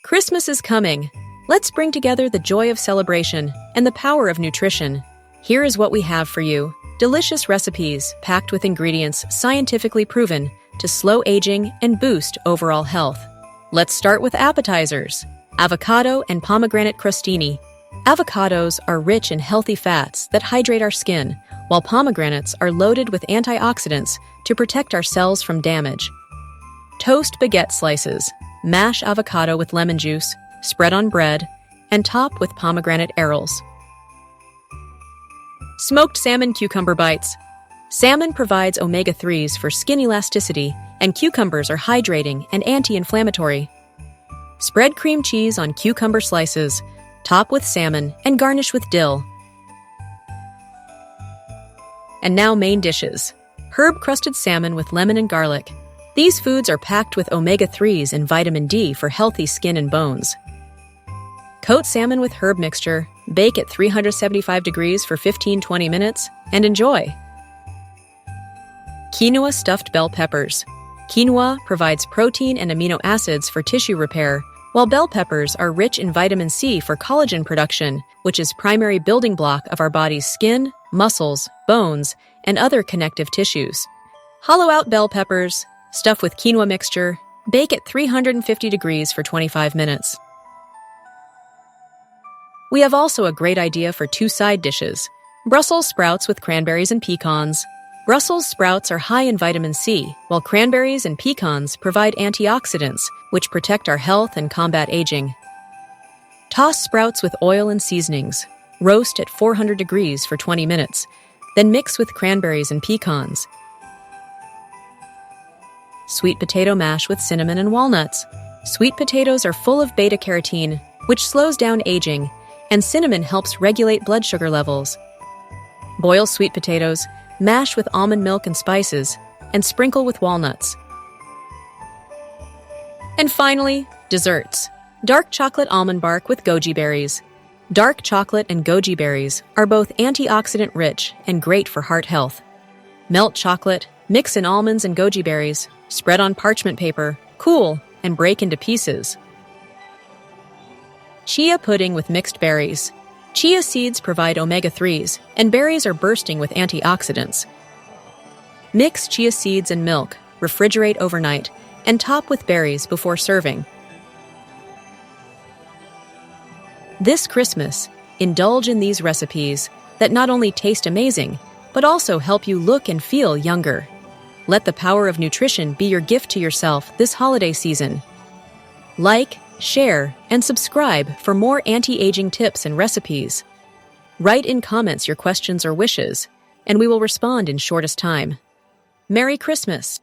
Christmas is coming. Let's bring together the joy of celebration and the power of nutrition. Here is what we have for you. Delicious recipes packed with ingredients scientifically proven to slow aging and boost overall health. Let's start with appetizers. Avocado and pomegranate crostini. Avocados are rich in healthy fats that hydrate our skin, while pomegranates are loaded with antioxidants to protect our cells from damage. Toast baguette slices. Mash avocado with lemon juice, spread on bread, and top with pomegranate arils. Smoked salmon cucumber bites. Salmon provides omega-3s for skin elasticity, and cucumbers are hydrating and anti-inflammatory. Spread cream cheese on cucumber slices, top with salmon, and garnish with dill. And now main dishes. Herb-crusted salmon with lemon and garlic. These foods are packed with omega-3s and vitamin D for healthy skin and bones. Coat salmon with herb mixture, bake at 375 degrees for 15-20 minutes, and enjoy. Quinoa stuffed bell peppers. Quinoa provides protein and amino acids for tissue repair, while bell peppers are rich in vitamin C for collagen production, which is primary building block of our body's skin, muscles, bones, and other connective tissues. Hollow out bell peppers, stuff with quinoa mixture, bake at 350 degrees for 25 minutes. We have also a great idea for 2 side dishes. Brussels sprouts with cranberries and pecans. Brussels sprouts are high in vitamin C, while cranberries and pecans provide antioxidants, which protect our health and combat aging. Toss sprouts with oil and seasonings. Roast at 400 degrees for 20 minutes, then mix with cranberries and pecans. Sweet potato mash with cinnamon and walnuts. Sweet potatoes are full of beta-carotene, which slows down aging, and cinnamon helps regulate blood sugar levels. Boil sweet potatoes, mash with almond milk and spices, and sprinkle with walnuts. And finally, desserts. Dark chocolate almond bark with goji berries. Dark chocolate and goji berries are both antioxidant-rich and great for heart health. Melt chocolate, mix in almonds and goji berries, spread on parchment paper, cool, and break into pieces. Chia pudding with mixed berries. Chia seeds provide omega-3s, and berries are bursting with antioxidants. Mix chia seeds and milk, refrigerate overnight, and top with berries before serving. This Christmas, indulge in these recipes that not only taste amazing, but also help you look and feel younger. Let the power of nutrition be your gift to yourself this holiday season. Like, share, and subscribe for more anti-aging tips and recipes. Write in comments your questions or wishes, and we will respond in shortest time. Merry Christmas!